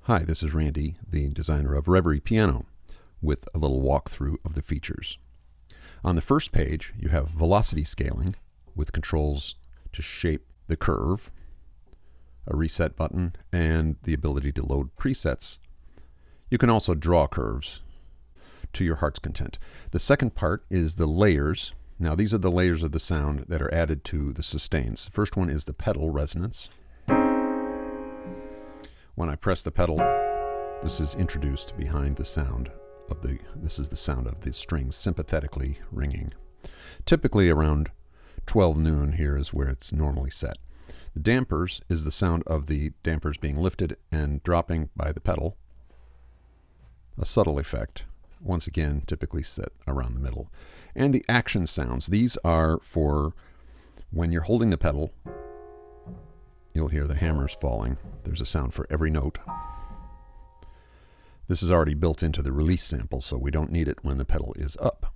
Hi, this is Randy, the designer of Reverie Piano, with a little walkthrough of the features. On the first page, you have velocity scaling with controls to shape the curve, a reset button, and the ability to load presets. You can also draw curves to your heart's content. The second part is the layers. Now, these are the layers of the sound that are added to the sustains. The first one is the pedal resonance. When I press the pedal, this is introduced behind the sound of this is the sound of the strings sympathetically ringing. Typically around 12 noon here is where it's normally set. The dampers is the sound of the dampers being lifted and dropping by the pedal. A subtle effect, once again, typically set around the middle. And the action sounds, these are for when you're holding the pedal. You'll hear the hammers falling. There's a sound for every note. This is already built into the release sample, so we don't need it when the pedal is up.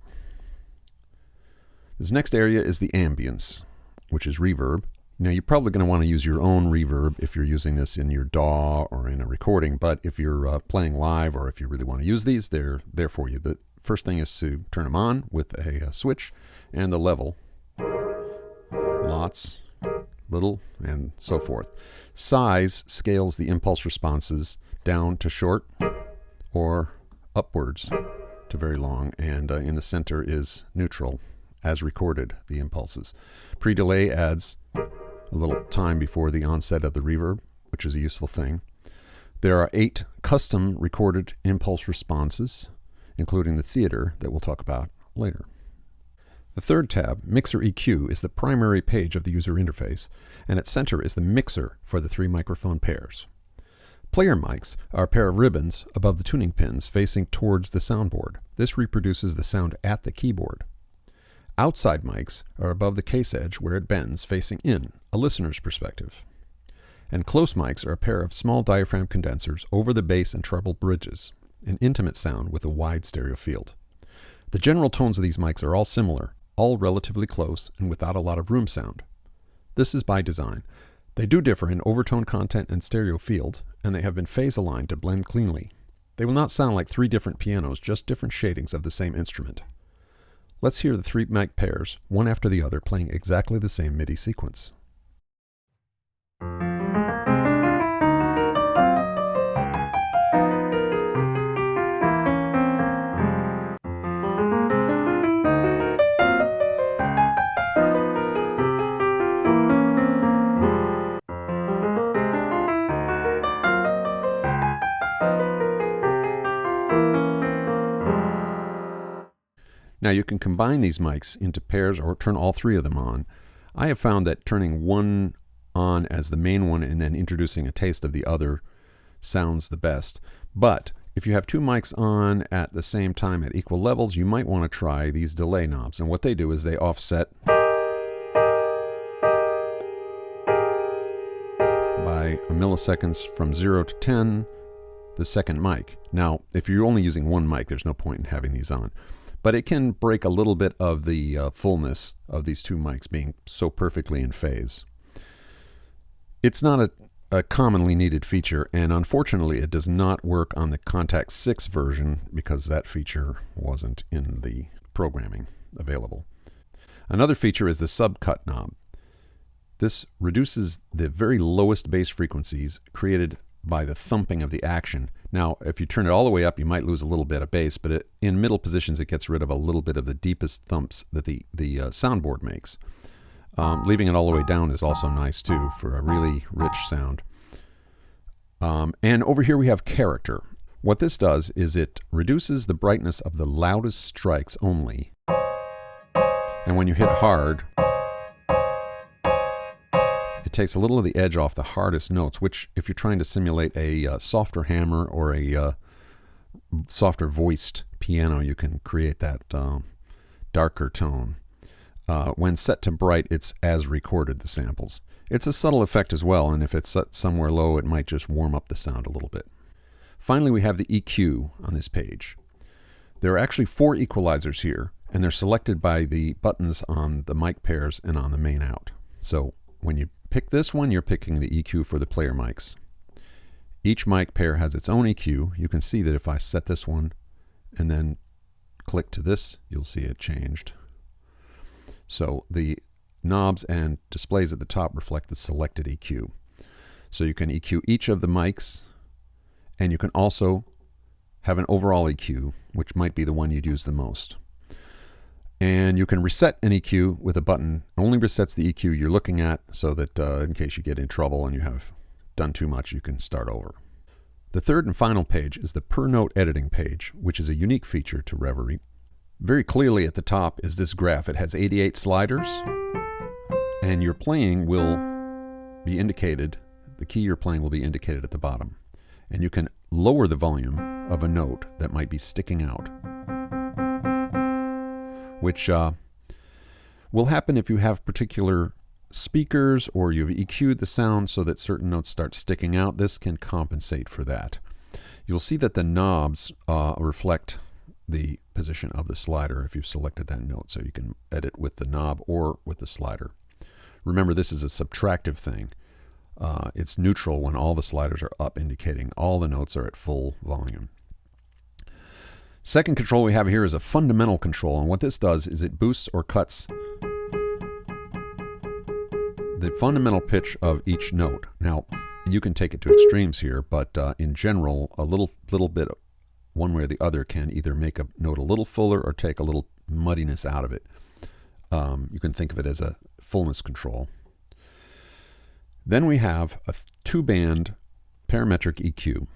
This next area is the ambience, which is reverb. Now, you're probably going to want to use your own reverb if you're using this in your DAW or in a recording, but if you're playing live or if you really want to use these, they're there for you. The first thing is to turn them on with a switch, and the level. Lots, little, and so forth. Size scales the impulse responses down to short or upwards to very long, and in the center is neutral, as recorded, the impulses. Pre-delay adds a little time before the onset of the reverb, which is a useful thing. There are 8 custom recorded impulse responses, including the theater that we'll talk about later. The third tab, Mixer EQ, is the primary page of the user interface, and its center is the mixer for the 3 microphone pairs. Player mics are a pair of ribbons above the tuning pins facing towards the soundboard. This reproduces the sound at the keyboard. Outside mics are above the case edge where it bends, facing in, a listener's perspective. And close mics are a pair of small diaphragm condensers over the bass and treble bridges, an intimate sound with a wide stereo field. The general tones of these mics are all similar, all relatively close and without a lot of room sound. This is by design. They do differ in overtone content and stereo field, and they have been phase aligned to blend cleanly. They will not sound like 3 different pianos, just different shadings of the same instrument. Let's hear the 3 mic pairs, one after the other, playing exactly the same MIDI sequence. Now, you can combine these mics into pairs or turn all 3 of them on. I have found that turning one on as the main one and then introducing a taste of the other sounds the best. But if you have 2 mics on at the same time at equal levels, you might want to try these delay knobs. And what they do is they offset by a milliseconds from 0 to 10 the second mic. Now, if you're only using one mic, there's no point in having these on. But it can break a little bit of the fullness of these 2 mics being so perfectly in phase. It's not a commonly needed feature, and unfortunately it does not work on the Kontakt 6 version because that feature wasn't in the programming available. Another feature is the subcut knob. This reduces the very lowest bass frequencies created by the thumping of the action. Now, if you turn it all the way up, you might lose a little bit of bass, but in middle positions, it gets rid of a little bit of the deepest thumps that the soundboard makes. Leaving it all the way down is also nice, too, for a really rich sound. And over here we have character. What this does is it reduces the brightness of the loudest strikes only. And when you hit hard, it takes a little of the edge off the hardest notes, which if you're trying to simulate a softer hammer or a softer voiced piano, you can create that darker tone. When set to bright, it's as recorded, the samples. It's a subtle effect as well, and if it's set somewhere low, it might just warm up the sound a little bit. Finally, we have the EQ on this page. There are actually 4 equalizers here, and they're selected by the buttons on the mic pairs and on the main out. So when you pick this one, you're picking the EQ for the player mics. Each mic pair has its own EQ. You can see that if I set this one and then click to this, you'll see it changed. So the knobs and displays at the top reflect the selected EQ. So you can EQ each of the mics, and you can also have an overall EQ, which might be the one you'd use the most. And you can reset an EQ with a button. It only resets the EQ you're looking at, so that in case you get in trouble and you have done too much, you can start over. The third and final page is the per note editing page, which is a unique feature to Reverie. Very clearly at the top is this graph. It has 88 sliders, and your playing will be indicated, the key you're playing will be indicated at the bottom. And you can lower the volume of a note that might be sticking out, which will happen if you have particular speakers or you've EQ'd the sound so that certain notes start sticking out. This can compensate for that. You'll see that the knobs reflect the position of the slider if you've selected that note, so you can edit with the knob or with the slider. Remember, this is a subtractive thing. It's neutral when all the sliders are up, indicating all the notes are at full volume. Second control we have here is a fundamental control, and what this does is it boosts or cuts the fundamental pitch of each note. Now, you can take it to extremes here, but in general, a little bit one way or the other can either make a note a little fuller or take a little muddiness out of it. You can think of it as a fullness control. Then we have a 2-band parametric EQ,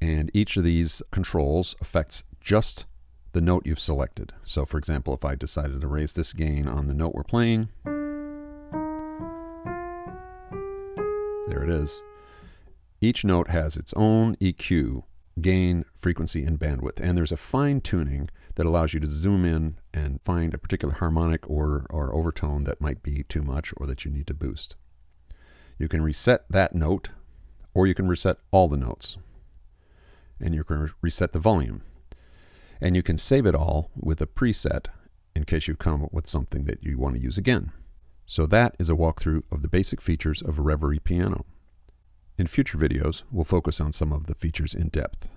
and each of these controls affects just the note you've selected. So for example, if I decided to raise this gain on the note we're playing, there it is. Each note has its own EQ, gain, frequency, and bandwidth, and there's a fine tuning that allows you to zoom in and find a particular harmonic or overtone that might be too much or that you need to boost. You can reset that note, or you can reset all the notes, and you can reset the volume. And you can save it all with a preset in case you come up with something that you want to use again. So that is a walkthrough of the basic features of a Reverie piano. In future videos, we'll focus on some of the features in depth.